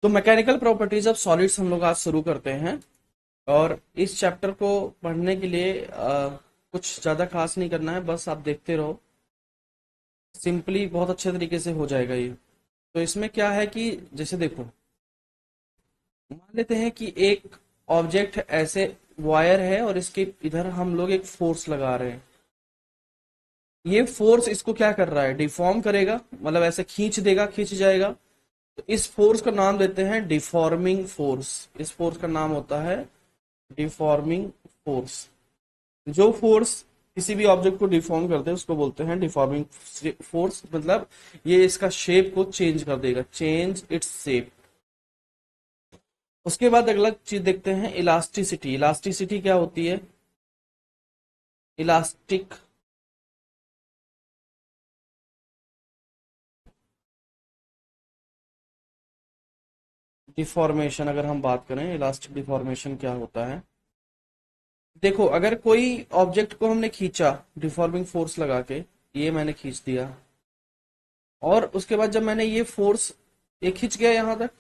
तो mechanical properties of solids हम लोग आज शुरू करते हैं। और इस चैप्टर को पढ़ने के लिए कुछ ज़्यादा खास नहीं करना है, बस आप देखते रहो। सिंपली बहुत अच्छे तरीके से हो जाएगा ये। तो इसमें क्या है कि जैसे देखो, मान लेते हैं कि एक ऑब्जेक्ट ऐसे वायर है और इसके इधर हम लोग एक फोर्स लगा रहे हैं। ये फोर्स इसको क्या कर रहा है, डिफॉर्म करेगा, मतलब ऐसे खींच देगा, खींच जाएगा। तो इस फोर्स का नाम देते हैं डिफॉर्मिंग फोर्स। इस फोर्स का नाम होता है डिफॉर्मिंग फोर्स। जो फोर्स किसी भी ऑब्जेक्ट को डिफॉर्म करते हैं उसको बोलते हैं डिफॉर्मिंग फोर्स। मतलब ये इसका शेप को चेंज कर देगा, चेंज इट्स शेप। उसके बाद अगला चीज देखते हैं इलास्टिसिटी। इलास्टिसिटी क्या होती है? इलास्टिक डिफॉर्मेशन, अगर हम बात करें इलास्टिक डिफॉर्मेशन क्या होता है। देखो, अगर कोई ऑब्जेक्ट को हमने खींचा डिफॉर्मिंग फोर्स लगा के, ये मैंने खींच दिया, और उसके बाद जब मैंने ये फोर्स, ये खींच गया यहां तक,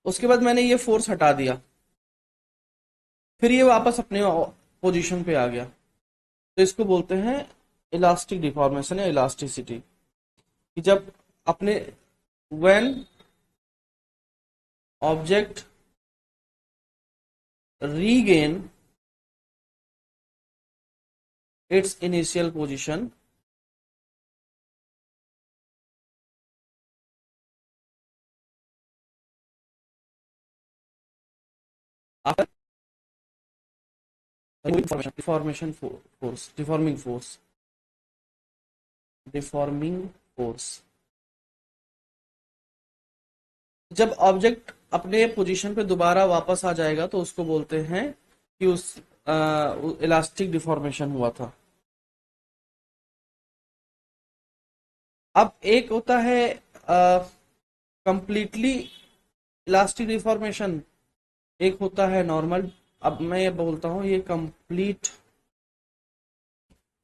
उसके बाद मैंने ये फोर्स हटा दिया, फिर ये वापस अपने पोजीशन पे आ गया। तो इसको बोलते हैं इलास्टिक डिफॉर्मेशन या इलास्टिसिटी। कि जब अपने when object regain it's initial position, after deformation force, deforming force. जब ऑब्जेक्ट अपने पोजीशन पे दोबारा वापस आ जाएगा तो उसको बोलते हैं कि उस इलास्टिक डिफॉर्मेशन हुआ था। अब एक होता है कंप्लीटली इलास्टिक डिफॉर्मेशन, एक होता है नॉर्मल। अब मैं ये बोलता हूं ये कंप्लीट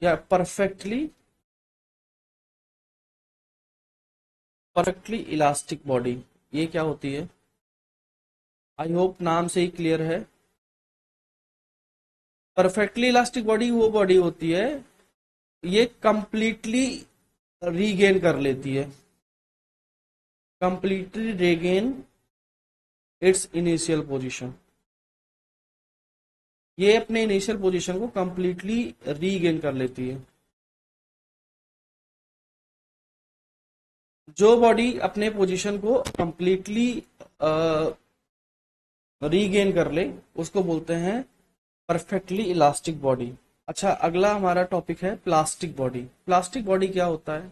या परफेक्टली इलास्टिक बॉडी, ये क्या होती है? आई होप नाम से ही क्लियर है। परफेक्टली इलास्टिक बॉडी वो बॉडी होती है, ये कंप्लीटली रीगेन कर लेती है, completely regain it's initial position. ये अपने इनिशियल पोजीशन को कंप्लीटली रीगेन कर लेती है। जो बॉडी अपने पोजीशन को कंप्लीटली रीगेन कर ले उसको बोलते हैं परफेक्टली इलास्टिक बॉडी। अच्छा, अगला हमारा टॉपिक है प्लास्टिक बॉडी। प्लास्टिक बॉडी क्या होता है,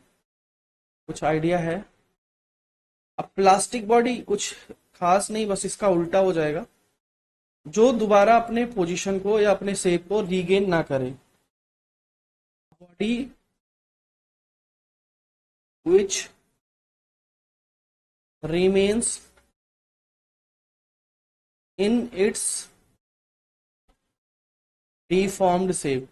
कुछ आइडिया है? अब प्लास्टिक बॉडी कुछ खास नहीं, बस इसका उल्टा हो जाएगा। जो दोबारा अपने पोजीशन को या अपने शेप को रीगेन ना करे, body which remains in its deformed shape।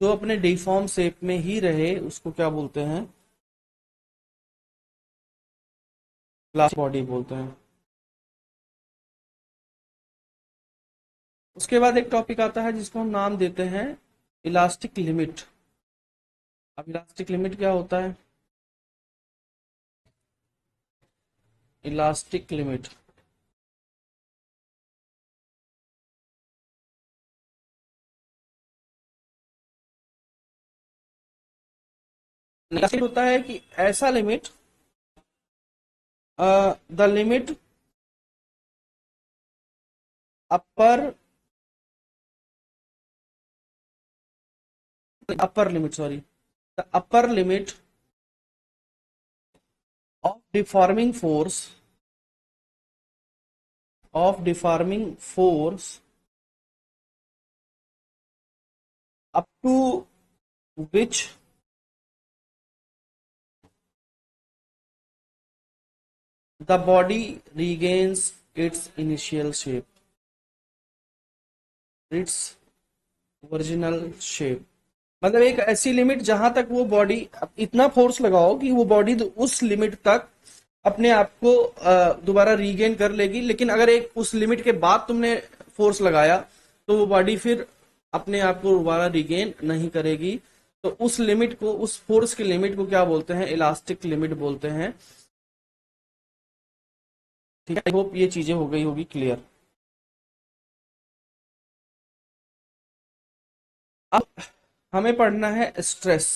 जो अपने डिफॉर्म शेप में ही रहे उसको क्या बोलते हैं? प्लास्टिक बॉडी बोलते हैं। उसके बाद एक टॉपिक आता है जिसको हम नाम देते हैं इलास्टिक लिमिट। अब इलास्टिक लिमिट क्या होता है? इलास्टिक लिमिट होता है कि ऐसा limit, the limit upper upper limit, sorry, the upper limit of deforming force, up to which the body regains its initial shape, its original shape। मतलब एक ऐसी लिमिट जहां तक वो बॉडी इतना फोर्स लगाओ कि वो बॉडी उस लिमिट तक अपने आप को दोबारा रीगेन कर लेगी। लेकिन अगर एक उस लिमिट के बाद तुमने फोर्स लगाया तो वो बॉडी फिर अपने आप को दोबारा रीगेन नहीं करेगी। तो उस लिमिट को, उस फोर्स की लिमिट को क्या बोलते हैं? इलास्टिक लिमिट बोलते हैं। ठीक है, आई होप ये चीजें हो गई होगी क्लियर। अब हमें पढ़ना है स्ट्रेस।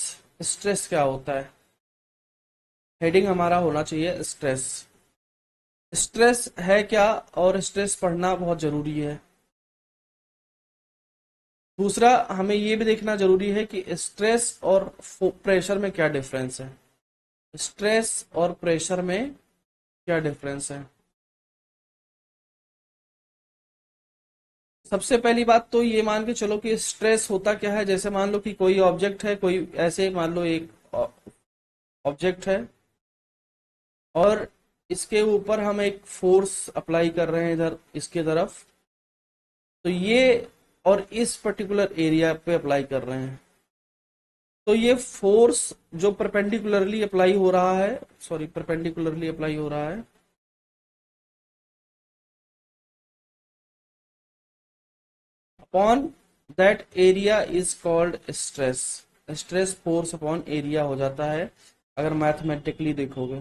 स्ट्रेस क्या होता है? हेडिंग हमारा होना चाहिए स्ट्रेस। स्ट्रेस है क्या, और स्ट्रेस पढ़ना बहुत जरूरी है। दूसरा, हमें ये भी देखना जरूरी है कि स्ट्रेस और प्रेशर में क्या डिफरेंस है। स्ट्रेस और प्रेशर में क्या डिफरेंस है? सबसे पहली बात तो ये मान के चलो कि स्ट्रेस होता क्या है। जैसे मान लो कि कोई ऑब्जेक्ट है, कोई ऐसे मान लो एक ऑब्जेक्ट है, और इसके ऊपर हम एक फोर्स अप्लाई कर रहे हैं इधर इसके तरफ। तो ये, और इस पर्टिकुलर एरिया पे अप्लाई कर रहे हैं। तो ये फोर्स जो परपेंडिकुलरली अप्लाई हो रहा है, सॉरी परपेंडिकुलरली अप्लाई हो रहा है, upon that area is called stress. Stress force upon area हो जाता है अगर मैथमेटिकली देखोगे।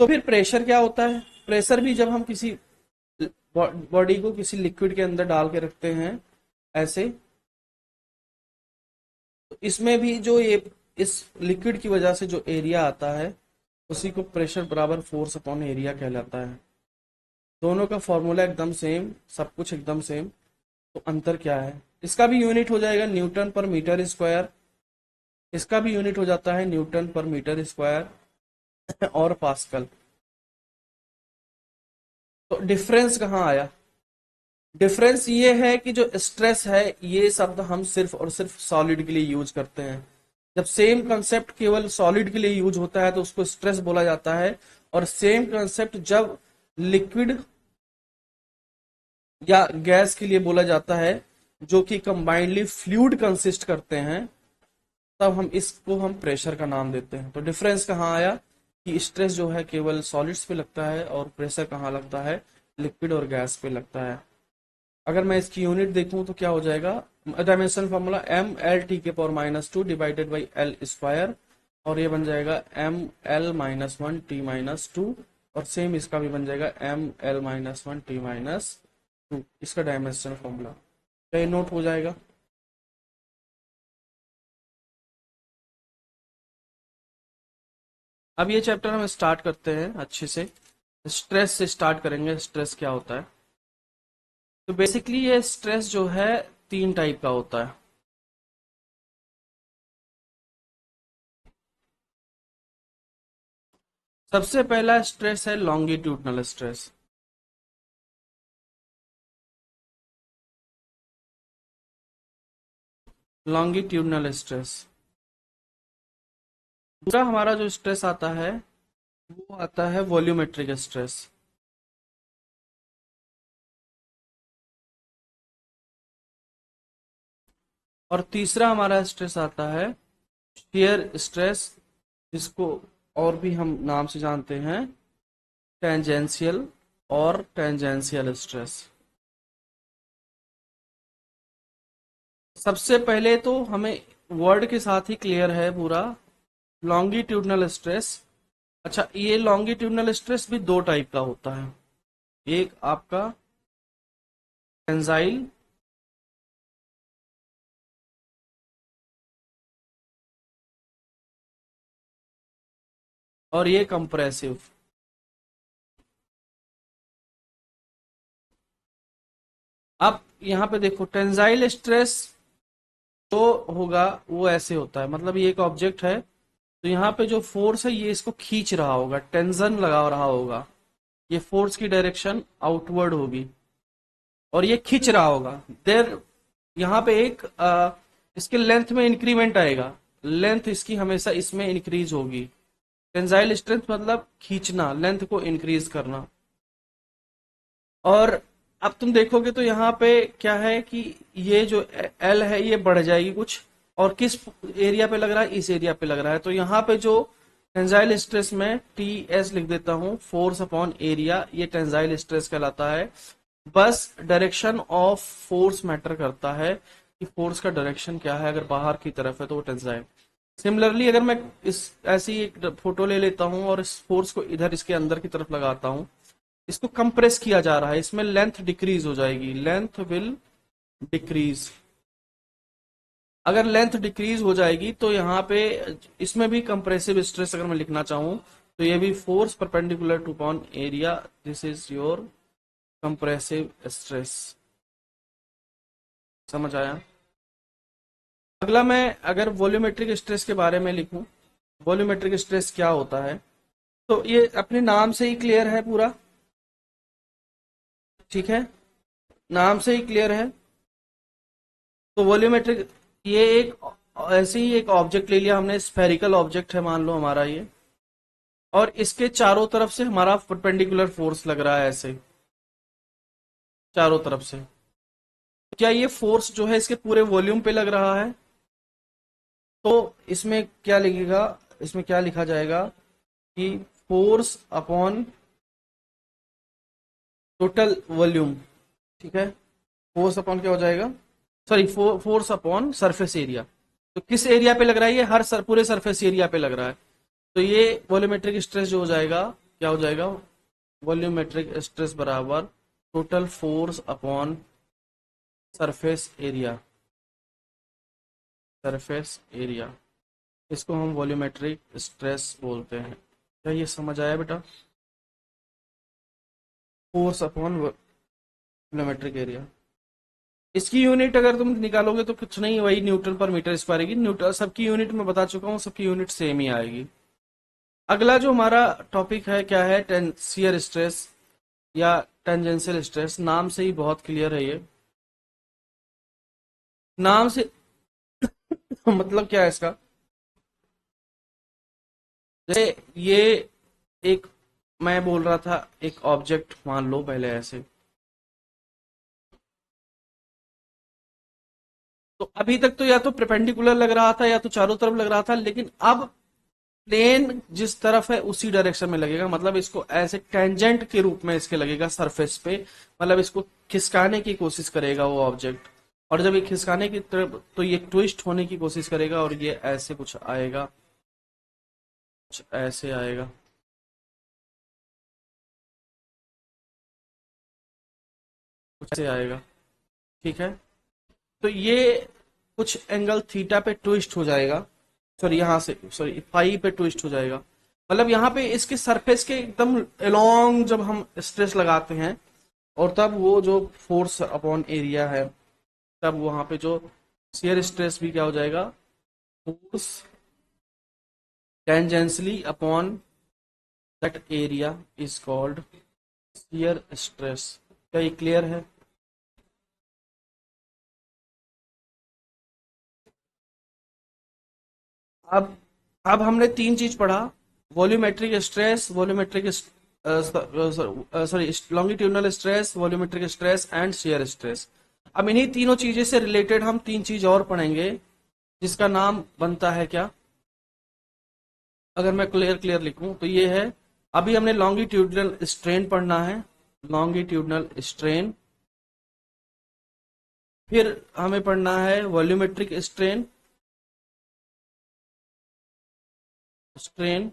तो फिर प्रेशर क्या होता है? प्रेशर भी जब हम किसी बॉडी को किसी लिक्विड के अंदर डाल के रखते हैं ऐसे, तो इसमें भी जो ये इस लिक्विड की वजह से जो एरिया आता है उसी को प्रेशर बराबर फोर्स अपॉन एरिया कहलाता है। दोनों का फॉर्मूला एकदम सेम, सब कुछ एकदम सेम। तो अंतर क्या है? इसका भी यूनिट हो जाएगा न्यूटन पर मीटर स्क्वायर, इसका भी यूनिट हो जाता है न्यूटन पर मीटर स्क्वायर और पास्कल। तो डिफरेंस कहाँ आया? डिफरेंस ये है कि जो स्ट्रेस है, ये शब्द हम सिर्फ और सिर्फ सॉलिड के लिए यूज करते हैं। जब सेम कंसेप्ट केवल सॉलिड के लिए यूज होता है तो उसको स्ट्रेस बोला जाता है। और सेम कंसेप्ट जब लिक्विड या गैस के लिए बोला जाता है, जो कि कंबाइंडली फ्लूइड कंसिस्ट करते हैं, तब हम इसको हम प्रेशर का नाम देते हैं। तो डिफरेंस कहाँ आया कि स्ट्रेस जो है केवल सॉलिड्स पे लगता है और प्रेशर कहाँ लगता है? लिक्विड और गैस पे लगता है। अगर मैं इसकी यूनिट देखूं तो क्या हो जाएगा? Dimension formula mL T⁻² divided by L square, और ये बन जाएगा mL-1T-2, और सेम इसका भी बन जाएगा mL-1T-2। इसका डायमेंशन फॉर्मूला क्या ये नोट हो जाएगा? अब ये चैप्टर हम स्टार्ट करते हैं अच्छे से। स्ट्रेस से स्टार्ट करेंगे। स्ट्रेस क्या होता है? तो बेसिकली ये स्ट्रेस जो है तीन टाइप का होता है। सबसे पहला स्ट्रेस है लॉन्गिट्यूडनल स्ट्रेस। Longitudinal stress. दूसरा हमारा जो स्ट्रेस आता है वो आता है वॉल्यूमेट्रिक स्ट्रेस। और तीसरा हमारा स्ट्रेस आता है शियर स्ट्रेस, जिसको और भी हम नाम से जानते हैं टेंजेंशियल और टेंजेंशियल स्ट्रेस। सबसे पहले तो हमें वर्ड के साथ ही क्लियर है पूरा। Longitudinal stress. अच्छा, ये लॉन्गिट्यूडनल स्ट्रेस भी दो टाइप का होता है। एक आपका टेंजाइल, और ये कंप्रेसिव। अब यहाँ पे देखो, टेंजाइल स्ट्रेस जो होगा वो ऐसे होता है। मतलब ये एक ऑब्जेक्ट है, तो यहाँ पे जो फोर्स है ये इसको खींच रहा होगा, टेंशन लगा रहा होगा। ये फोर्स की डायरेक्शन आउटवर्ड होगी और ये खींच रहा होगा। देर यहाँ पे एक इसके लेंथ में इंक्रीमेंट आएगा। लेंथ इसकी हमेशा इसमें इंक्रीज होगी। टेंजाइल स्ट्रेंथ मतलब खींचना, लेंथ को इंक्रीज करना। और अब तुम देखोगे तो यहाँ पे क्या है कि ये जो एल है ये बढ़ जाएगी कुछ, और किस एरिया पे लग रहा है, इस एरिया पे लग रहा है। तो यहाँ पे जो टेंजाइल स्ट्रेस में टी एस लिख देता हूँ, फोर्स अपॉन एरिया, ये टेंजाइल स्ट्रेस कहलाता है। बस डायरेक्शन ऑफ फोर्स मैटर करता है कि फोर्स का डायरेक्शन क्या है, अगर बाहर की तरफ है तो वो टेंजाइल। सिमिलरली अगर मैं इस ऐसी एक फोटो ले लेता हूं और इस फोर्स को इधर इसके अंदर की तरफ लगाता हूं, इसको कंप्रेस किया जा रहा है, इसमें लेंथ डिक्रीज हो जाएगी, लेंथ विल डिक्रीज। अगर लेंथ डिक्रीज हो जाएगी तो यहाँ पे इसमें भी कंप्रेसिव स्ट्रेस अगर मैं लिखना चाहूं तो ये भी force perpendicular two upon area, this is your compressive stress. समझ आया? अगला मैं अगर वॉल्यूमेट्रिक स्ट्रेस के बारे में लिखूं, वॉल्यूमेट्रिक स्ट्रेस क्या होता है, तो ये अपने नाम से ही क्लियर है पूरा, ठीक है, नाम से ही क्लियर है। तो वॉल्यूमेट्रिक, ये एक ऐसे ही एक ऑब्जेक्ट ले लिया हमने, स्फेरिकल ऑब्जेक्ट है मान लो हमारा ये, और इसके चारों तरफ से हमारा परपेंडिकुलर फोर्स लग रहा है ऐसे चारों तरफ से। क्या ये फोर्स जो है इसके पूरे वॉल्यूम पे लग रहा है? तो इसमें क्या लिखेगा, इसमें क्या लिखा जाएगा कि फोर्स अपॉन टोटल वॉल्यूम, ठीक है, फोर्स अपॉन क्या हो जाएगा, sorry force upon surface area. तो किस एरिया पे लग रहा है ये, पूरे सरफेस एरिया पे लग रहा है। तो ये वॉल्यूमेट्रिक स्ट्रेस जो हो जाएगा, क्या हो जाएगा, वॉल्यूमेट्रिक स्ट्रेस बराबर total force upon surface area, surface area, इसको हम वॉल्यूमेट्रिक स्ट्रेस बोलते हैं। क्या ये समझ आया बेटा? फोर्स अपॉन वॉल्यूमेट्रिक एरिया, इसकी यूनिट अगर तुम निकालोगे तो कुछ नहीं, वही न्यूटन पर मीटर स्क्वायर की, न्यूटन सबकी यूनिट मैं बता चुका हूँ, सबकी यूनिट सेम ही आएगी। अगला जो हमारा टॉपिक है क्या है, टेंसियर स्ट्रेस या टेंजेंशियल स्ट्रेस। नाम से ही बहुत क्लियर है ये, नाम से मतलब क्या है इसका, जैसे ये एक, मैं बोल रहा था एक ऑब्जेक्ट मान लो पहले ऐसे, तो अभी तक तो या तो परपेंडिकुलर लग रहा था या तो चारों तरफ लग रहा था, लेकिन अब प्लेन जिस तरफ है उसी डायरेक्शन में लगेगा, मतलब इसको ऐसे टेंजेंट के रूप में इसके लगेगा सरफेस पे, मतलब इसको खिसकाने की कोशिश करेगा वो ऑब्जेक्ट, और जब ये खिसकाने की तरफ तो ये ट्विस्ट होने की कोशिश करेगा और ये ऐसे कुछ आएगा, कुछ ऐसे आएगा, कुछ ऐसे आएगा, ठीक है। तो ये कुछ एंगल थीटा पे ट्विस्ट हो जाएगा, सॉरी यहाँ से, सॉरी फाई पे ट्विस्ट हो जाएगा, मतलब यहाँ पे इसके सरफेस के एकदम अलोंग जब हम स्ट्रेस लगाते हैं, और तब वो जो फोर्स अपॉन एरिया है, तब वहां पे जो शियर स्ट्रेस भी क्या हो जाएगा, force tangentially upon that area is called shear stress. क्या ये क्लियर है? अब अब हमने तीन चीज पढ़ा, volumetric stress, volumetric sorry longitudinal stress, volumetric stress and shear stress. अब इन्हीं तीनों चीजें से रिलेटेड हम तीन चीज और पढ़ेंगे, जिसका नाम बनता है क्या, अगर मैं क्लियर क्लियर लिखूं तो ये है, अभी हमने लॉन्गिट्यूडनल स्ट्रेन पढ़ना है, लॉन्गिट्यूडनल स्ट्रेन, फिर हमें पढ़ना है वॉल्यूमेट्रिक स्ट्रेन, स्ट्रेन,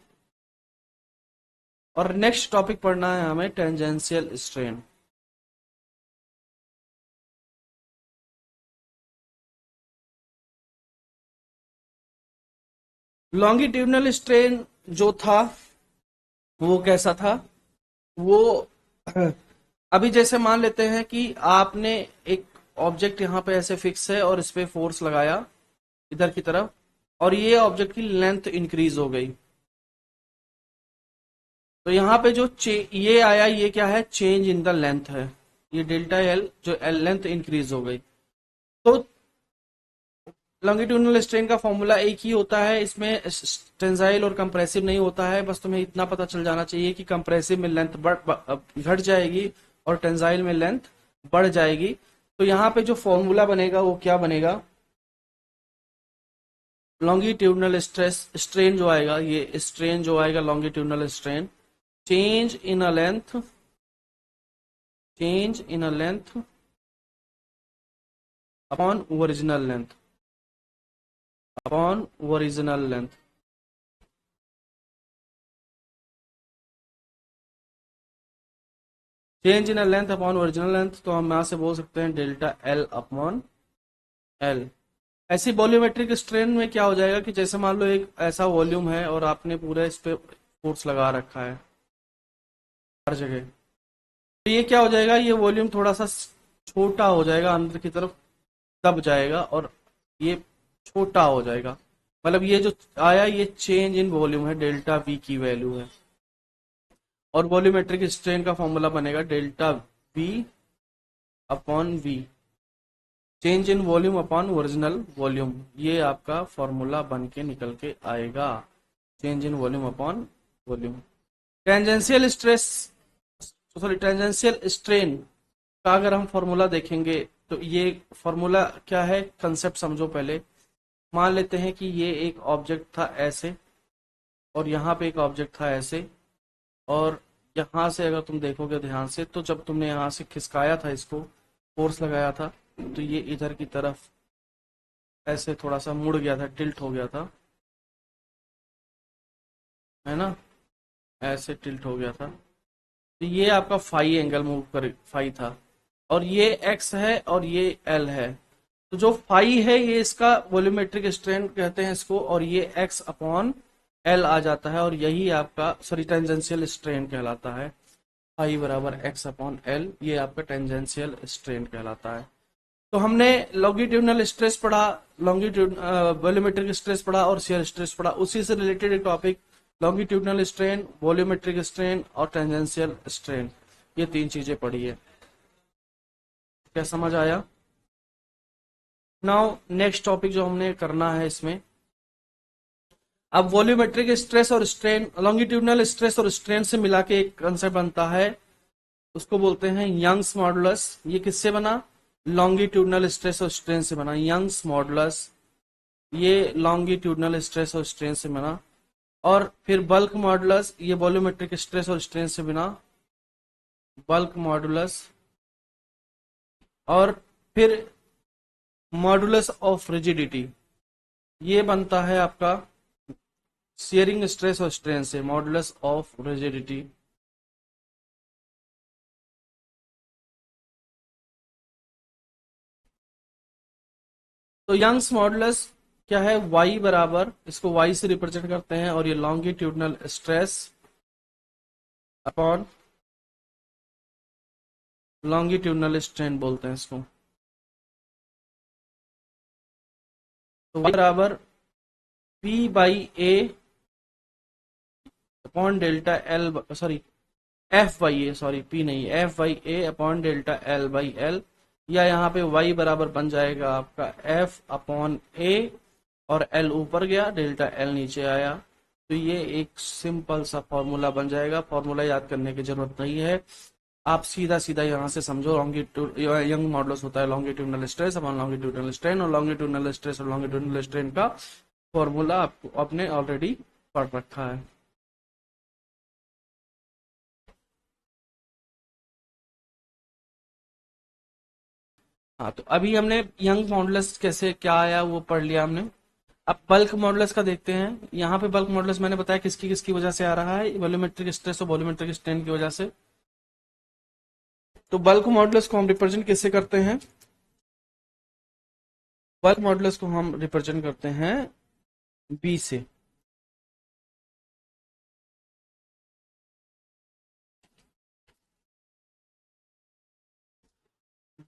और नेक्स्ट टॉपिक पढ़ना है हमें टेंजेंशियल स्ट्रेन। लॉन्गिट्यूडनल स्ट्रेन जो था वो कैसा था, वो अभी जैसे मान लेते हैं कि आपने एक ऑब्जेक्ट यहाँ पे ऐसे फिक्स है और इस पे फोर्स लगाया इधर की तरफ, और ये ऑब्जेक्ट की लेंथ इंक्रीज हो गई, तो यहाँ पे जो ये आया, ये क्या है, चेंज इन द लेंथ है, ये डेल्टा एल जो लेंथ इंक्रीज हो गई। तो लॉन्गिट्यूडनल स्ट्रेन का फॉर्मूला एक ही होता है, इसमें टेंसाइल और कंप्रेसिव नहीं होता है, बस तुम्हें इतना पता चल जाना चाहिए कि कंप्रेसिव में लेंथ घट जाएगी और टेंसाइल में लेंथ बढ़ जाएगी। तो यहाँ पे जो फॉर्मूला बनेगा वो क्या बनेगा, लॉन्गिट्यूडनल स्ट्रेस स्ट्रेन जो आएगा, ये स्ट्रेन जो आएगा longitudinal strain, change in a length, change in a length upon original length, upon original length. Change in a length upon original length, तो हम यहां से बोल सकते हैं डेल्टा एल अपॉन एल। ऐसी वॉल्यूमेट्रिक स्ट्रेन में क्या हो जाएगा कि जैसे मान लो एक ऐसा वॉल्यूम है और आपने पूरा इस पे फोर्स लगा रखा है हर जगह, तो ये क्या हो जाएगा, ये वॉल्यूम थोड़ा सा छोटा हो जाएगा, अंदर की तरफ दब जाएगा और ये छोटा हो जाएगा। मतलब ये जो आया ये चेंज इन वॉल्यूम है, डेल्टा वी की वैल्यू है। और वॉल्यूमेट्रिक स्ट्रेन का फॉर्मूला बनेगा delta V upon V, change in volume upon original volume, ये आपका फॉर्मूला बन के निकल के आएगा, change in volume upon volume. Tangential stress, sorry tangential strain का अगर हम फॉर्मूला देखेंगे तो ये फॉर्मूला क्या है, कंसेप्ट समझो पहले। मान लेते हैं कि ये एक ऑब्जेक्ट था ऐसे और यहाँ पे एक ऑब्जेक्ट था ऐसे, और यहाँ से अगर तुम देखोगे ध्यान से तो जब तुमने यहाँ से खिसकाया था, इसको फोर्स लगाया था, तो ये इधर की तरफ ऐसे थोड़ा सा मुड़ गया था, टिल्ट हो गया था, है ना, ऐसे टिल्ट हो गया था। तो ये आपका फाई एंगल मूव कर फाई था, और ये एक्स है और ये एल है। तो जो फाई है ये इसका वॉल्यूमेट्रिक स्ट्रेन कहते हैं इसको, और ये एक्स अपॉन एल आ जाता है, और यही आपका सॉरी टेंजेंशियल स्ट्रेन कहलाता है। फाई बराबर एक्स अपॉन एल, ये आपका टेंजेंशियल स्ट्रेन कहलाता है। तो हमने लॉन्गिट्यूडनल स्ट्रेस पढ़ा, लॉन्गिट्यूड वॉल्यूमेट्रिक स्ट्रेस पढ़ा और शियर स्ट्रेस पढ़ा। उसी से रिलेटेड एक topic longitudinal strain, volumetric strain और टेंजेंशियल स्ट्रेन, ये तीन चीजें पढ़ी है। क्या समझ आया? नाउ नेक्स्ट टॉपिक जो हमने करना है इसमें, अब वॉल्यूमेट्रिक स्ट्रेस और स्ट्रेन, लॉन्गिट्यूडनल स्ट्रेस और स्ट्रेन से मिला के एक कंसेप्ट बनता है, उसको बोलते हैं यंग्स मॉडुलस। ये किससे बना? लॉन्गिट्यूडनल स्ट्रेस और स्ट्रेन से बना, यंग्स मॉडुलस, ये लॉन्गिट्यूडनल स्ट्रेस और स्ट्रेन से बना। और फिर बल्क मॉडुलस, ये वॉल्यूमेट्रिक स्ट्रेस और स्ट्रेन से बना, बल्क मॉडुलस। और फिर मॉडुलस ऑफ रिजिडिटी, ये बनता है आपका शियरिंग स्ट्रेस और स्ट्रेन से, मॉडुलस ऑफ रिजिडिटी। तो यंग्स मॉडुलस क्या है? y बराबर, इसको y से रिप्रेजेंट करते हैं, और ये longitudinal stress upon longitudinal strain बोलते हैं इसको। तो y बराबर p by A upon delta L, sorry F by A, sorry p नहीं, F by A upon delta L by L, या यहाँ पे y बराबर बन जाएगा आपका f अपॉन ए, और l ऊपर गया, डेल्टा एल नीचे आया। तो ये एक सिंपल सा फॉर्मूला बन जाएगा, फॉर्मूला याद करने की जरूरत नहीं है, आप सीधा सीधा यहाँ से समझो। लॉन्गिट्यूड यंग मॉडुलस होता है longitudinal stress upon longitudinal strain, और लॉन्गिट्यूडनल स्ट्रेस और लॉन्गिट्यूडनल स्ट्रेन का फॉर्मूला आपको आपने ऑलरेडी पढ़ रखा है। हाँ, तो अभी हमने यंग मॉडुलस कैसे क्या आया वो पढ़ लिया हमने। अब बल्क मॉडुलस का देखते हैं। यहाँ पे बल्क मॉडुलस मैंने बताया किसकी किसकी वजह से आ रहा है, वॉल्यूमेट्रिक स्ट्रेस और वॉल्यूमेट्रिक स्ट्रेन की वजह से। तो बल्क मॉडुलस को हम रिप्रेजेंट कैसे करते हैं? बल्क मॉडुलस को हम रिप्रेजेंट करते हैं बी से।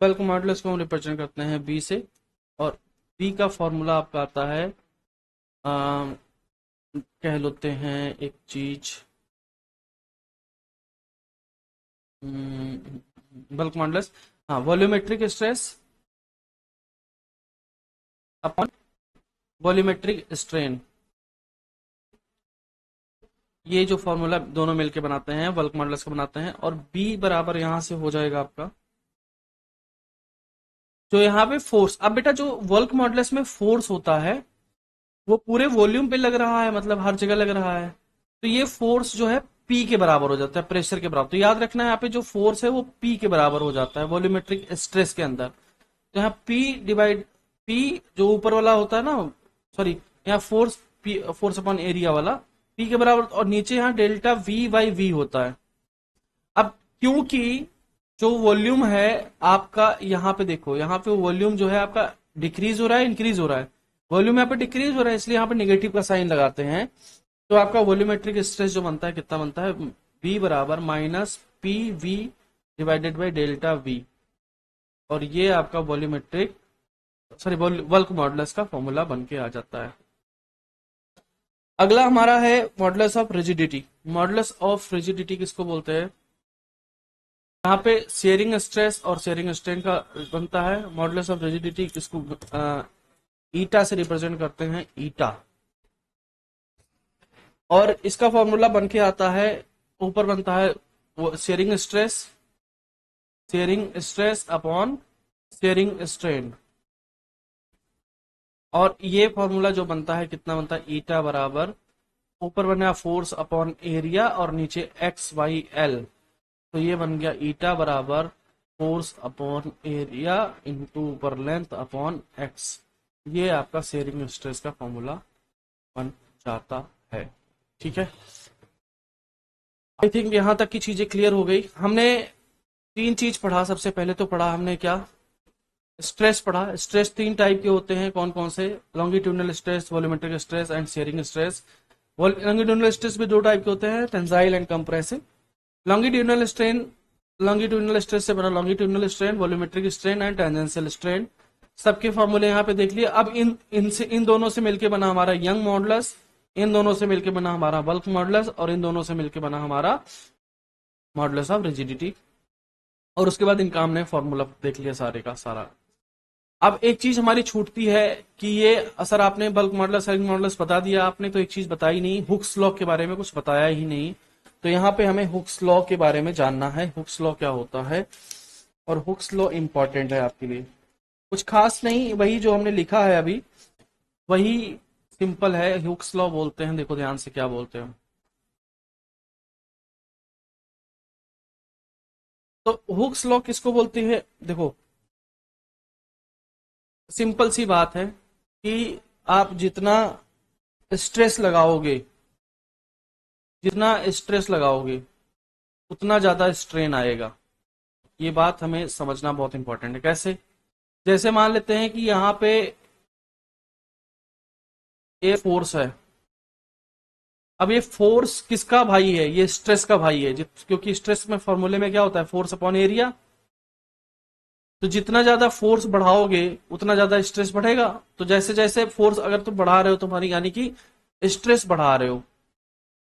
बल्क मॉडुलस को हम रिप्रेजेंट करते हैं बी से, और बी का फॉर्मूला आपका आता है, कह लेते हैं एक चीज, बल्क मॉडुलस, हाँ, volumetric stress upon volumetric strain, ये जो फॉर्मूला दोनों मिलके बनाते हैं बल्क मॉडुलस का बनाते हैं। और बी बराबर यहां से हो जाएगा आपका, जो यहाँ पे फोर्स, अब बेटा जो बल्क मॉडुलस में फोर्स होता है वो पूरे वॉल्यूम पे लग रहा है, मतलब हर जगह लग रहा है, तो ये फोर्स जो है पी के बराबर हो जाता है, प्रेशर के बराबर। तो याद रखना है यहाँ पे जो फोर्स है वो पी के बराबर हो जाता है वॉल्यूमेट्रिक स्ट्रेस के अंदर। तो यहाँ पी डिवाइड, पी जो ऊपर वाला होता है ना, सॉरी, यहाँ force, P force upon area वाला पी के बराबर, और नीचे यहाँ डेल्टा वी बाई वी होता है। अब क्योंकि जो वॉल्यूम है आपका, यहाँ पे देखो, यहाँ पे वॉल्यूम जो है आपका डिक्रीज हो रहा है, इंक्रीज हो रहा है, वॉल्यूम यहाँ पे डिक्रीज हो रहा है, इसलिए यहाँ पे नेगेटिव का साइन लगाते हैं। तो आपका वॉल्यूमेट्रिक स्ट्रेस जो बनता है कितना बनता है, V बराबर minus P V divided by delta we, और ये आपका वॉल्यूमेट्रिक, सॉरी, बल्क मॉडुलस का फॉर्मूला बन के आ जाता है। अगला हमारा है modulus of rigidity. Modulus of rigidity किसको बोलते हैं, यहाँ पे शेयरिंग स्ट्रेस और शेयरिंग स्ट्रेन का बनता है। मॉडुलस ऑफ रिजिडिटी किसको ईटा से रिप्रेजेंट करते हैं, ईटा, और इसका फॉर्मूला बन के आता है, ऊपर बनता है वो sharing stress, sharing stress upon sharing strain, और ये फॉर्मूला जो बनता है कितना बनता है, ईटा बराबर ऊपर बना फोर्स अपॉन एरिया और नीचे एक्स वाई एल, तो ये बन गया ईटा बराबर फोर्स अपॉन एरिया इंटू ऊपर लेंथ अपॉन एक्स। ये आपका शेयरिंग स्ट्रेस का फॉर्मूला बन जाता है। ठीक है, आई थिंक यहां तक की चीजें क्लियर हो गई। हमने तीन चीज पढ़ा। सबसे पहले तो पढ़ा हमने क्या, स्ट्रेस पढ़ा। स्ट्रेस तीन टाइप के होते हैं, कौन कौन से, longitudinal stress, volumetric stress and sharing stress. Longitudinal stress भी दो टाइप के होते हैं, tensile and compressive. Longitudinal strain, longitudinal stress से बना longitudinal strain, volumetric strain and tangential strain. सबके फॉर्मूले यहाँ पे देख लिए। अब इन दोनों से मिलके बना हमारा यंग मॉडुलस, इन दोनों से मिलके बना हमारा बल्क मॉडुलस, और इन दोनों से मिलके बना हमारा मॉडुलस ऑफ रिजिडिटी। और उसके बाद इनका हमने फॉर्मूला देख लिया सारे का सारा। अब एक चीज हमारी छूटती है कि ये असर, आपने बल्क मॉडुलस शेयरिंग मॉडुलस बता दिया आपने, तो एक चीज बताई नहीं, हुक्स लॉ के बारे में कुछ बताया ही नहीं। तो यहाँ पे हमें हुक्स लॉ के बारे में जानना है, हुक्स लॉ क्या होता है, और हुक्स लॉ इंपॉर्टेंट है आपके लिए। कुछ खास नहीं, वही जो हमने लिखा है अभी वही सिंपल है। हुक्स लॉ बोलते हैं, देखो ध्यान से क्या बोलते हैं। तो हुक्स लॉ किसको बोलते हैं, देखो सिंपल सी बात है कि आप जितना स्ट्रेस लगाओगे, जितना स्ट्रेस लगाओगे उतना ज्यादा स्ट्रेन आएगा। ये बात हमें समझना बहुत इंपॉर्टेंट है। कैसे, जैसे मान लेते हैं कि यहाँ पे ये फोर्स है। अब ये फोर्स किसका भाई है, ये स्ट्रेस का भाई है, क्योंकि स्ट्रेस में फॉर्मूले में क्या होता है, फोर्स अपॉन एरिया। तो जितना ज्यादा फोर्स बढ़ाओगे उतना ज्यादा स्ट्रेस बढ़ेगा। तो जैसे जैसे फोर्स अगर तुम बढ़ा रहे हो तुम्हारी, यानी कि स्ट्रेस बढ़ा रहे हो,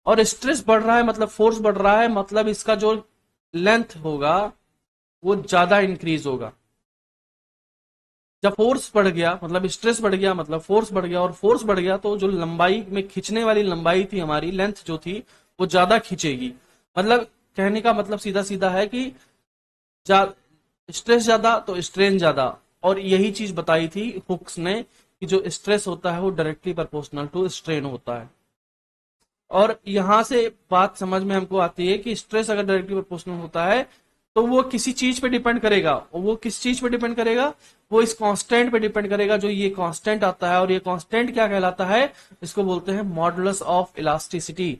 और स्ट्रेस बढ़ रहा है मतलब फोर्स बढ़ रहा है, मतलब इसका जो लेंथ होगा वो ज्यादा इंक्रीज होगा। जब फोर्स बढ़ गया मतलब स्ट्रेस बढ़ गया, मतलब फोर्स बढ़ गया, और फोर्स बढ़ गया तो जो लंबाई में खींचने वाली लंबाई थी हमारी, लेंथ जो थी वो ज्यादा खींचेगी। मतलब कहने का मतलब सीधा सीधा है कि स्ट्रेस ज्यादा तो स्ट्रेन ज्यादा। और यही चीज बताई थी हुक्स ने कि जो स्ट्रेस होता है वो डायरेक्टली प्रोपोर्शनल टू स्ट्रेन होता है। और यहां से बात समझ में हमको आती है कि स्ट्रेस अगर डायरेक्टली प्रोपोर्शनल होता है तो वो किसी चीज पे डिपेंड करेगा, और वो किस चीज पे डिपेंड करेगा, वो इस कांस्टेंट पे डिपेंड करेगा, जो ये कांस्टेंट आता है। और ये कांस्टेंट क्या कहलाता है, इसको बोलते हैं मॉडुलस ऑफ इलास्टिसिटी।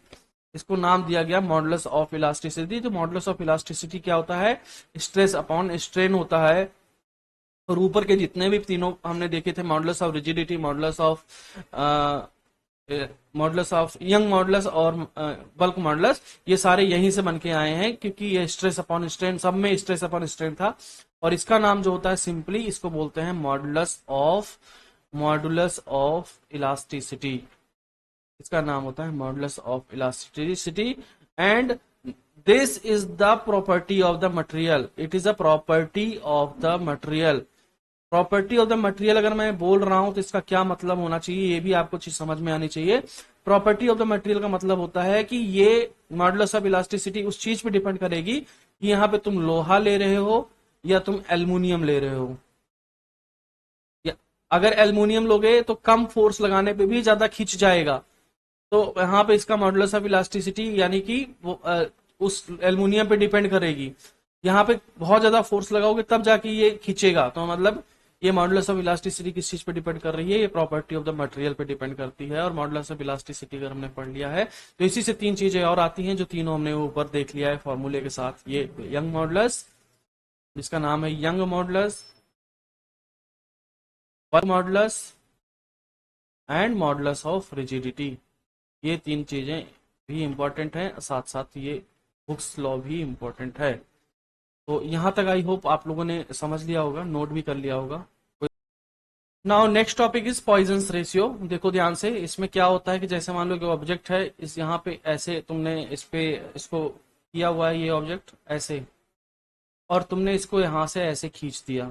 इसको नाम दिया गया मॉडुलस ऑफ इलास्टिसिटी। तो मॉडुलस ऑफ इलास्टिसिटी क्या होता है, स्ट्रेस अपॉन स्ट्रेन होता है। और ऊपर के जितने भी तीनों हमने देखे थे, modulus of rigidity, modulus of young modulus और बल्क मॉडुलस, ये सारे यहीं से बन के आए हैं, क्योंकि ये स्ट्रेस अपॉन स्ट्रेन, सब में स्ट्रेस अपॉन स्ट्रेन था। और इसका नाम जो होता है सिंपली इसको बोलते हैं मॉडुलस ऑफ इलास्टिसिटी। इसका नाम होता है modulus of elasticity. And this is the property of the material, it is a property of the material. Property of the material अगर मैं बोल रहा हूं तो इसका क्या मतलब होना चाहिए, ये भी आपको चीज समझ में आनी चाहिए। प्रॉपर्टी ऑफ द मटेरियल का मतलब होता है कि ये मॉडुलस ऑफ इलास्टिसिटी उस चीज पे डिपेंड करेगी कि यहाँ पे तुम लोहा ले रहे हो या तुम एल्युमिनियम ले रहे हो, या अगर एल्युमिनियम लोगे तो कम फोर्स लगाने पे भी ज्यादा खींच जाएगा। तो यहाँ पे इसका मॉडुलस ऑफ इलास्टिसिटी यानी कि वो उस एल्युमिनियम पे डिपेंड करेगी। यहाँ पे बहुत ज्यादा फोर्स लगाओगे तब जाके ये खींचेगा। तो मतलब ये मॉडुलस ऑफ इलास्टिसिटी किस चीज पे डिपेंड कर रही है, ये प्रॉपर्टी ऑफ द मटेरियल पे डिपेंड करती है। और मॉडुलस ऑफ इलास्टिसिटी अगर हमने पढ़ लिया है तो इसी से तीन चीजें और आती हैं जो तीनों हमने ऊपर देख लिया है फॉर्मूले के साथ। ये यंग मॉडुलस, जिसका नाम है young modulus, work modulus and modulus of rigidity. ये तीन चीजें भी इंपॉर्टेंट हैं, साथ साथ ये हुक्स लॉ भी इंपॉर्टेंट है। तो यहां तक आई होप आप लोगों ने समझ लिया होगा, नोट भी कर लिया होगा। Now next topic is Poisson's ratio. देखो ध्यान से, इसमें क्या होता है कि जैसे मान लो कि ऑब्जेक्ट है, इस यहाँ पे ऐसे तुमने इस पे इसको किया हुआ है, ये ऑब्जेक्ट ऐसे, और तुमने इसको यहां से ऐसे खींच दिया,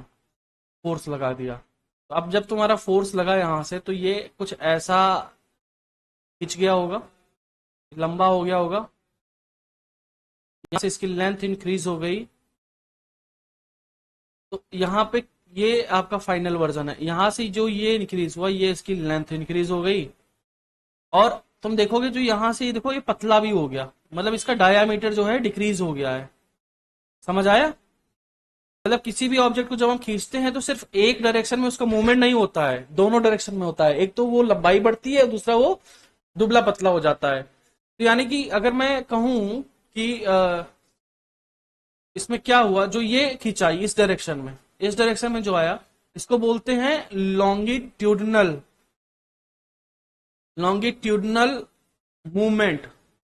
फोर्स लगा दिया। तो अब जब तुम्हारा फोर्स लगा यहां से तो ये कुछ ऐसा खिंच गया होगा, लंबा हो गया होगा, यहाँ से इसकी लेंथ इंक्रीज हो गई। तो यहाँ पे ये आपका फाइनल वर्जन है, यहाँ से जो ये इंक्रीज हुआ ये इसकी लेंथ इंक्रीज हो गई। और तुम देखोगे जो यहां से ये देखो ये पतला भी हो गया, मतलब इसका डायामीटर जो है डिक्रीज हो गया है। समझ आया? मतलब किसी भी ऑब्जेक्ट को जब हम खींचते हैं तो सिर्फ एक डायरेक्शन में उसका मूवमेंट नहीं होता है, दोनों डायरेक्शन में होता है। एक तो वो लंबाई बढ़ती है, दूसरा वो दुबला पतला हो जाता है। तो यानी कि अगर मैं कहूं कि इसमें क्या हुआ, जो ये खिंचाई इस डायरेक्शन में जो आया, इसको बोलते हैं लॉन्गिट्यूडनल लॉन्गिट्यूडनल मूवमेंट,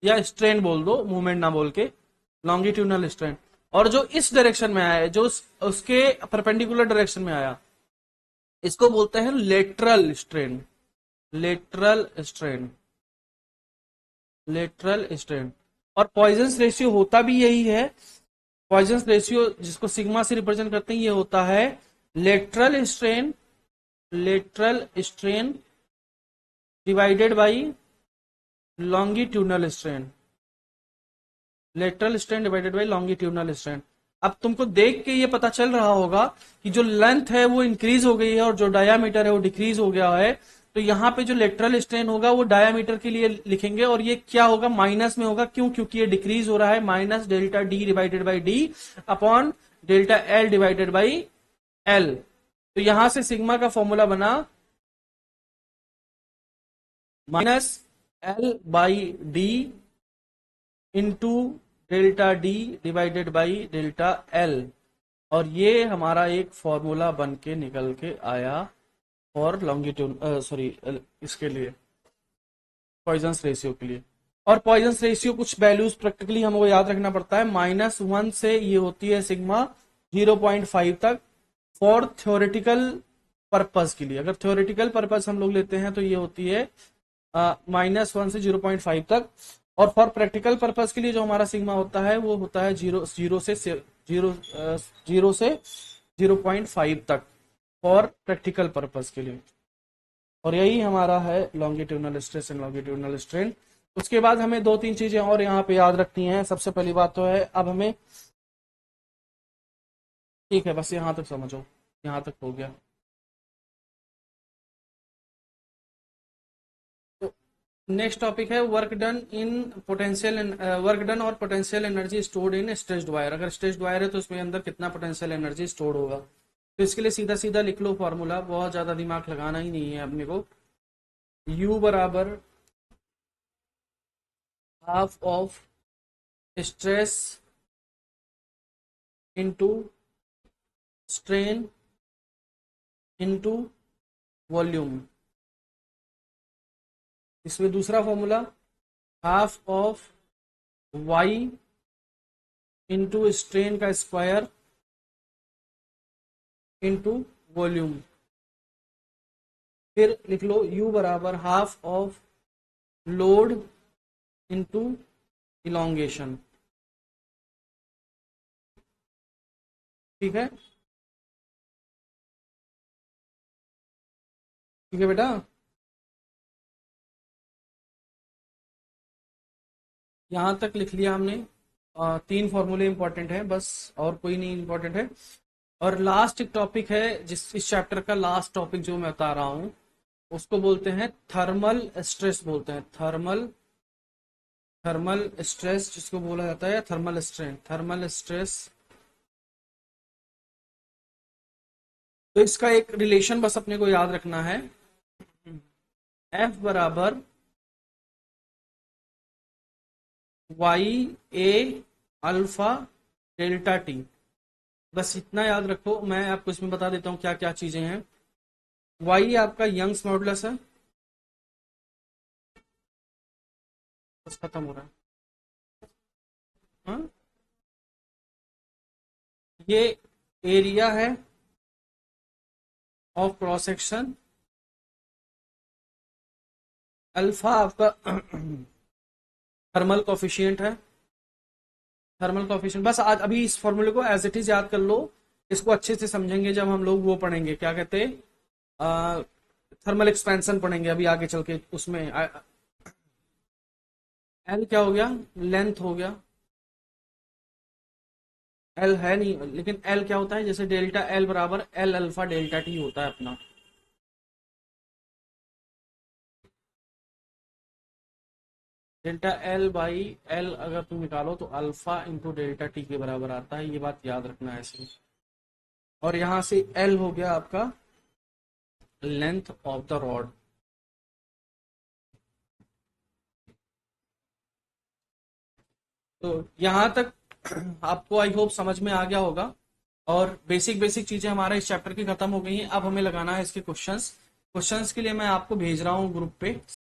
या स्ट्रेन बोल दो, मूवमेंट ना बोल के, लॉन्गिट्यूडनल स्ट्रेन। और जो इस डायरेक्शन में आया है, जो उसके परपेंडिकुलर डायरेक्शन में आया, इसको बोलते हैं lateral strain. Lateral strain, lateral strain. और पॉइजंस रेशियो होता भी यही है। पॉइजंस रेशियो जिसको सिग्मा से रिप्रेजेंट करते हैं, ये होता है lateral strain, lateral strain divided by longitudinal strain, lateral strain divided by longitudinal strain. अब तुमको देख के ये पता चल रहा होगा कि जो लेंथ है वो इंक्रीज हो गई है और जो डायामीटर है वो डिक्रीज हो गया है। तो यहाँ पे जो लेटरल स्ट्रेन होगा वो डायामीटर के लिए लिखेंगे, और ये क्या होगा, माइनस में होगा। क्यों? क्योंकि ये डिक्रीज हो रहा है, minus delta D divided by D upon delta L divided by L. तो यहां से सिग्मा का फॉर्मूला बना minus L by D into delta D divided by delta L. और ये हमारा एक फॉर्मूला बन के निकल के आया फॉर लॉन्गिट्यूड, सॉरी, इसके लिए, पॉइजंस रेशियो के लिए। और पॉइजंस रेशियो कुछ वैल्यूज प्रैक्टिकली हमको याद रखना पड़ता है। -1 से ये होती है सिग्मा 0.5 तक फॉर थ्योरेटिकल पर्पस के लिए। अगर थ्योरेटिकल पर्पस हम लोग लेते हैं तो ये होती है -1 से 0.5 तक। और फॉर प्रैक्टिकल पर्पस के लिए जो हमारा सिग्मा होता है वो होता है 0 से तक फॉर प्रैक्टिकल पर्पस के लिए। और यही हमारा है longitudinal stress and longitudinal strain. उसके बाद हमें दो तीन चीजें और यहाँ पे याद रखनी है। सबसे पहली बात तो है, अब हमें, ठीक है बस यहाँ तक समझो, यहाँ तक हो गया। नेक्स्ट टॉपिक है work done in potential, work done और potential energy stored in stretched wire. अगर स्ट्रेच्ड वायर है तो उसमें अंदर कितना पोटेंशियल एनर्जी स्टोर्ड होगा। तो इसके लिए सीधा सीधा लिख लो फॉर्मूला, बहुत ज्यादा दिमाग लगाना ही नहीं है अपने को। U बराबर half of stress into strain into volume. इसमें दूसरा formula half of y into strain का स्क्वायर इंटू वॉल्यूम। फिर लिख लो U बराबर half of load into elongation. ठीक है, ठीक है बेटा। यहां तक लिख लिया हमने। तीन फॉर्मूले इंपॉर्टेंट हैं बस, और कोई नहीं इंपॉर्टेंट है। और लास्ट एक टॉपिक है, जिस इस चैप्टर का लास्ट टॉपिक जो मैं बता रहा हूं, उसको बोलते हैं थर्मल स्ट्रेस, बोलते हैं थर्मल थर्मल स्ट्रेस, जिसको बोला जाता है थर्मल स्ट्रेन, थर्मल स्ट्रेस। तो इसका एक रिलेशन बस अपने को याद रखना है, F बराबर वाई ए अल्फा डेल्टा टी। बस इतना याद रखो। मैं आपको इसमें बता देता हूँ क्या क्या चीजें हैं। वाई आपका यंग्स मॉडुलस है, बस खत्म हो रहा है। हाँ? ये एरिया है ऑफ क्रॉस सेक्शन। अल्फा आपका थर्मल कॉफिशिएंट है, थर्मल कॉफिशिएंट। बस आज अभी इस फॉर्मूले को एज इट इज याद कर लो। इसको अच्छे से समझेंगे जब हम लोग वो पढ़ेंगे, क्या कहते हैं, थर्मल एक्सपेंशन पढ़ेंगे अभी आगे चल के। उसमें एल क्या हो गया, लेंथ हो गया। एल है नहीं, लेकिन एल क्या होता है, जैसे डेल्टा एल बराबर एल अल्फा डेल्टा टी होता है अपना। डेल्टा एल बाई एल अगर तुम निकालो तो अल्फा इंटू डेल्टा टी के बराबर आता है, ये बात याद रखना है ऐसे। और यहां से एल हो गया आपका लेंथ ऑफ द रॉड। तो यहां तक आपको आई होप समझ में आ गया होगा। और बेसिक बेसिक चीजें हमारे इस चैप्टर की खत्म हो गई हैं। अब हमें लगाना है इसके क्वेश्चंस। क्वेश्चंस के लिए मैं आपको भेज रहा हूँ ग्रुप पे।